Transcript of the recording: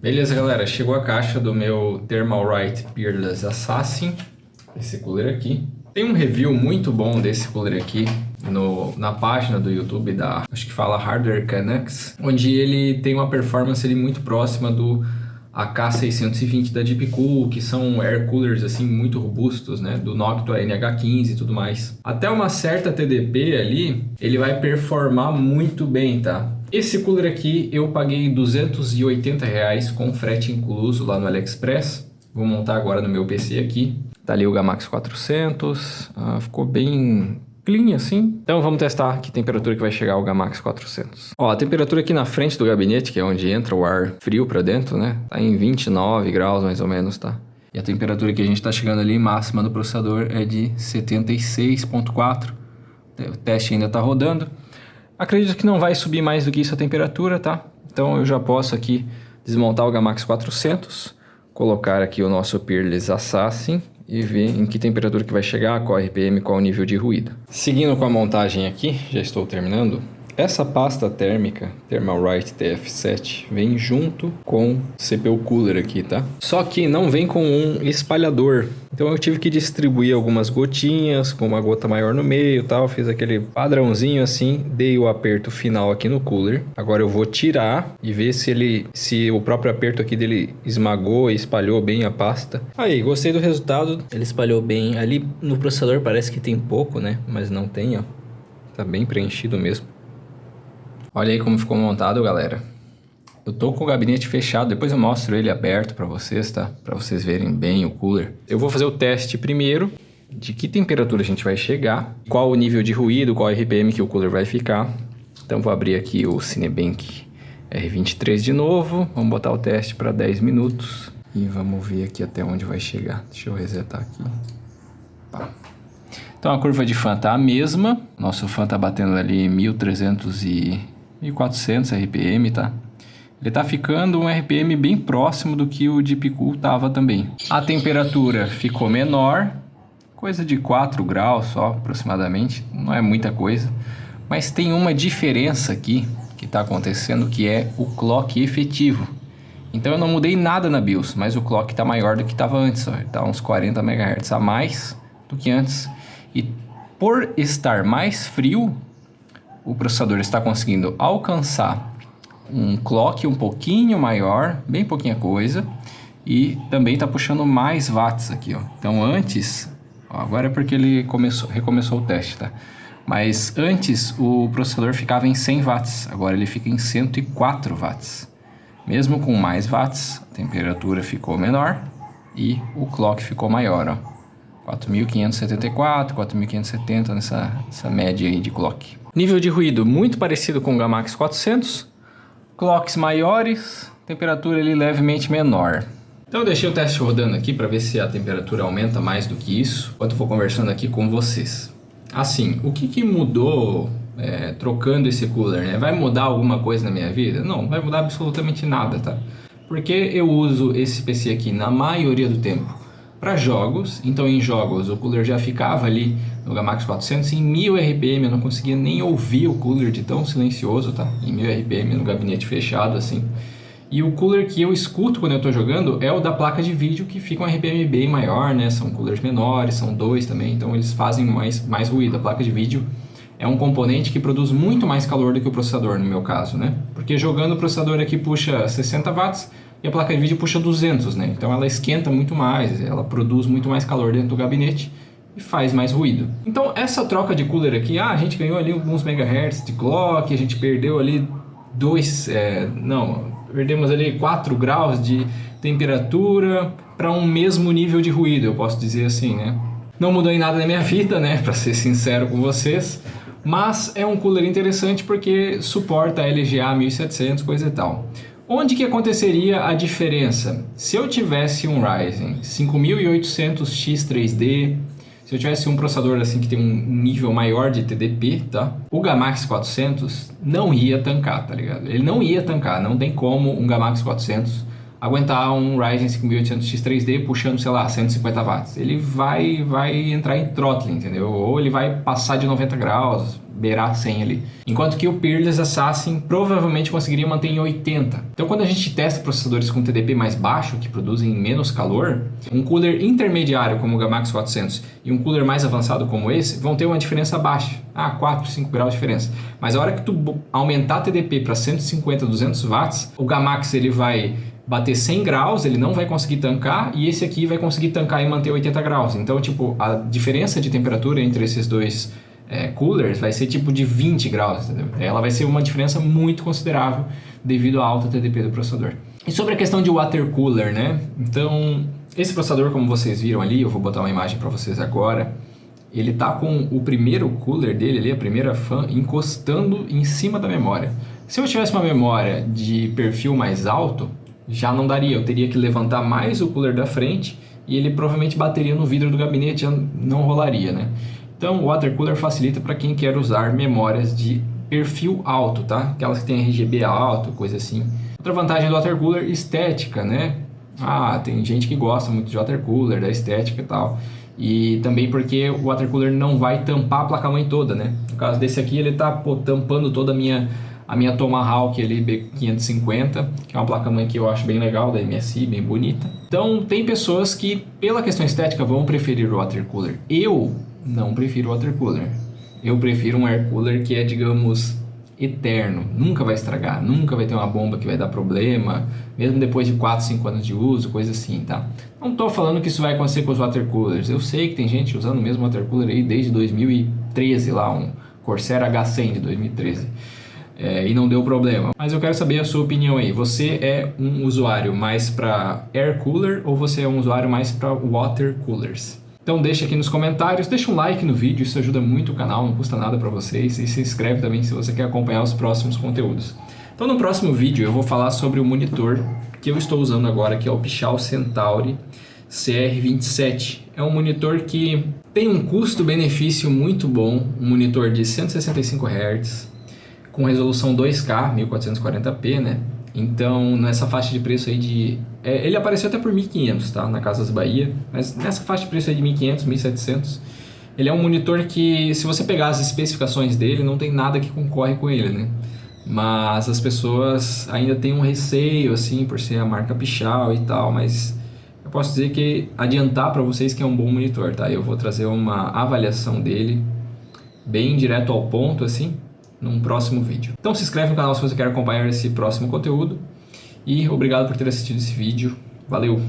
Beleza, galera, chegou a caixa do meu Thermalright Peerless Assassin, esse cooler aqui. Tem um review muito bom desse cooler aqui na página do YouTube da, acho que fala Hardware Canucks, onde ele tem uma performance ali muito próxima do AK620 da Deepcool, que são air coolers assim muito robustos, né, do Noctua NH15 e tudo mais. Até uma certa TDP ali, ele vai performar muito bem, tá? Esse cooler aqui eu paguei R$280 com frete incluso lá no AliExpress. Vou montar agora no meu PC aqui. Tá ali o Gamax 400, ficou bem clean assim. Então vamos testar que temperatura que vai chegar o Gamax 400. Ó, a temperatura aqui na frente do gabinete, que é onde entra o ar frio para dentro, né? Tá em 29 graus mais ou menos, tá? E a temperatura que a gente tá chegando ali máxima do processador é de 76.4. O teste ainda tá rodando. Acredito que não vai subir mais do que isso a temperatura, tá? Então eu já posso aqui desmontar o Gamax 400, colocar aqui o nosso Peerless Assassin e ver em que temperatura que vai chegar, qual RPM, qual o nível de ruído. Seguindo com a montagem aqui, já estou terminando. Essa pasta térmica, Thermalright TF7, vem junto com CPU Cooler aqui, tá? Só que não vem com um espalhador. Então eu tive que distribuir algumas gotinhas, com uma gota maior no meio e tal. Fiz aquele padrãozinho assim, dei o aperto final aqui no cooler. Agora eu vou tirar e ver se o próprio aperto aqui dele esmagou e espalhou bem a pasta. Aí, gostei do resultado. Ele espalhou bem. Ali no processador parece que tem pouco, né? Mas não tem, ó. Tá bem preenchido mesmo. Olha aí como ficou montado, galera. Eu tô com o gabinete fechado, depois eu mostro ele aberto para vocês, tá? Para vocês verem bem o cooler. Eu vou fazer o teste primeiro de que temperatura a gente vai chegar, qual o nível de ruído, qual RPM que o cooler vai ficar. Então vou abrir aqui o Cinebench R23 de novo, vamos botar o teste para 10 minutos e vamos ver aqui até onde vai chegar. Deixa eu resetar aqui. Pá. Então a curva de fan tá a mesma, nosso fan tá batendo ali 1.400 RPM, tá? Ele tá ficando um RPM bem próximo do que o Deepcool tava também. A temperatura ficou menor, coisa de 4 graus só aproximadamente, não é muita coisa. Mas tem uma diferença aqui que tá acontecendo, que é o clock efetivo. Então eu não mudei nada na BIOS, mas o clock tá maior do que tava antes, ó. Tá uns 40 MHz a mais do que antes. E por estar mais frio, o processador está conseguindo alcançar um clock um pouquinho maior, bem pouquinha coisa, e também está puxando mais watts aqui, ó. Então antes, ó, agora é porque ele recomeçou o teste, tá? Mas antes o processador ficava em 100 watts, agora ele fica em 104 watts. Mesmo com mais watts, a temperatura ficou menor e o clock ficou maior, ó. 4.574, 4.570 nessa média aí de clock. Nível de ruído muito parecido com o Gamax 400. Clocks maiores, temperatura ali levemente menor. Então eu deixei o teste rodando aqui para ver se a temperatura aumenta mais do que isso, enquanto eu vou conversando aqui com vocês. Assim, o que mudou trocando esse cooler, né? Vai mudar alguma coisa na minha vida? Não, vai mudar absolutamente nada, tá? Porque eu uso esse PC aqui na maioria do tempo para jogos, então em jogos o cooler já ficava ali no Gamax 400 em 1000 RPM, eu não conseguia nem ouvir o cooler de tão silencioso, tá? Em 1000 RPM no gabinete fechado assim. E o cooler que eu escuto quando eu tô jogando é o da placa de vídeo, que fica um RPM bem maior, né? São coolers menores, são dois também, então eles fazem mais ruído. A placa de vídeo é um componente que produz muito mais calor do que o processador, no meu caso, né? Porque jogando o processador aqui puxa 60 watts, e a placa de vídeo puxa 200, né? Então ela esquenta muito mais, ela produz muito mais calor dentro do gabinete e faz mais ruído. Então essa troca de cooler aqui, a gente ganhou ali alguns megahertz de clock, a gente perdeu ali perdemos ali 4 graus de temperatura para um mesmo nível de ruído, eu posso dizer assim, né? Não mudou em nada na minha vida, né? Para ser sincero com vocês, mas é um cooler interessante porque suporta LGA 1700, coisa e tal. Onde que aconteceria a diferença? Se eu tivesse um Ryzen 5800X 3D, se eu tivesse um processador assim que tem um nível maior de TDP, tá? O Gamax 400 não ia tancar, tá ligado? Ele não ia tancar, não tem como um Gamax 400 aguentar um Ryzen 5800X 3D puxando, sei lá, 150 watts. Ele vai entrar em throttling, entendeu? Ou ele vai passar de 90 graus, beirar 100 ali. Enquanto que o Peerless Assassin provavelmente conseguiria manter em 80. Então quando a gente testa processadores com TDP mais baixo, que produzem menos calor, um cooler intermediário como o Gamax 400 e um cooler mais avançado como esse vão ter uma diferença baixa. 4, 5 graus de diferença. Mas a hora que tu aumentar TDP para 150, 200 watts, o Gamax ele vai bater 100 graus, ele não vai conseguir tancar, e esse aqui vai conseguir tancar e manter 80 graus. Então, tipo, a diferença de temperatura entre esses dois coolers vai ser tipo de 20 graus, entendeu? Ela vai ser uma diferença muito considerável devido à alta TDP do processador. E sobre a questão de water cooler, né? Então, esse processador, como vocês viram ali, eu vou botar uma imagem para vocês agora, ele tá com o primeiro cooler dele ali, a primeira fan, encostando em cima da memória. Se eu tivesse uma memória de perfil mais alto, já não daria, eu teria que levantar mais o cooler da frente e ele provavelmente bateria no vidro do gabinete, já não rolaria, né? Então o water cooler facilita para quem quer usar memórias de perfil alto, tá? Aquelas que tem RGB alto, coisa assim. Outra vantagem do water cooler, estética, né? Tem gente que gosta muito de water cooler, da estética e tal. E também porque o water cooler não vai tampar a placa-mãe toda, né? No caso desse aqui, ele tá tampando toda a minha Tomahawk ali B550, que é uma placa-mãe que eu acho bem legal, da MSI, bem bonita. Então, tem pessoas que, pela questão estética, vão preferir o water cooler. Eu não prefiro o water cooler. Eu prefiro um air cooler que é, digamos, eterno. Nunca vai estragar, nunca vai ter uma bomba que vai dar problema, mesmo depois de 4, 5 anos de uso, coisa assim, tá? Não tô falando que isso vai acontecer com os water coolers. Eu sei que tem gente usando o mesmo water cooler aí desde 2013, lá, um Corsair H100 de 2013. E não deu problema. Mas eu quero saber a sua opinião aí. Você é um usuário mais para air cooler ou você é um usuário mais para water coolers? Então deixa aqui nos comentários, deixa um like no vídeo, isso ajuda muito o canal, não custa nada para vocês, e se inscreve também se você quer acompanhar os próximos conteúdos. Então no próximo vídeo eu vou falar sobre o monitor que eu estou usando agora, que é o Pichau Centauri CR27. É um monitor que tem um custo-benefício muito bom, um monitor de 165 Hz, com resolução 2K, 1440p, né? Então, nessa faixa de preço aí ele apareceu até por 1.500, tá? Na Casas Bahia, mas nessa faixa de preço aí de 1.500, 1.700, ele é um monitor que, se você pegar as especificações dele, não tem nada que concorre com ele, né? Mas as pessoas ainda têm um receio, assim, por ser a marca Pichau e tal, mas eu posso dizer que adiantar para vocês que é um bom monitor, tá? Eu vou trazer uma avaliação dele, bem direto ao ponto, assim, num próximo vídeo. Então se inscreve no canal se você quer acompanhar esse próximo conteúdo e obrigado por ter assistido esse vídeo. Valeu!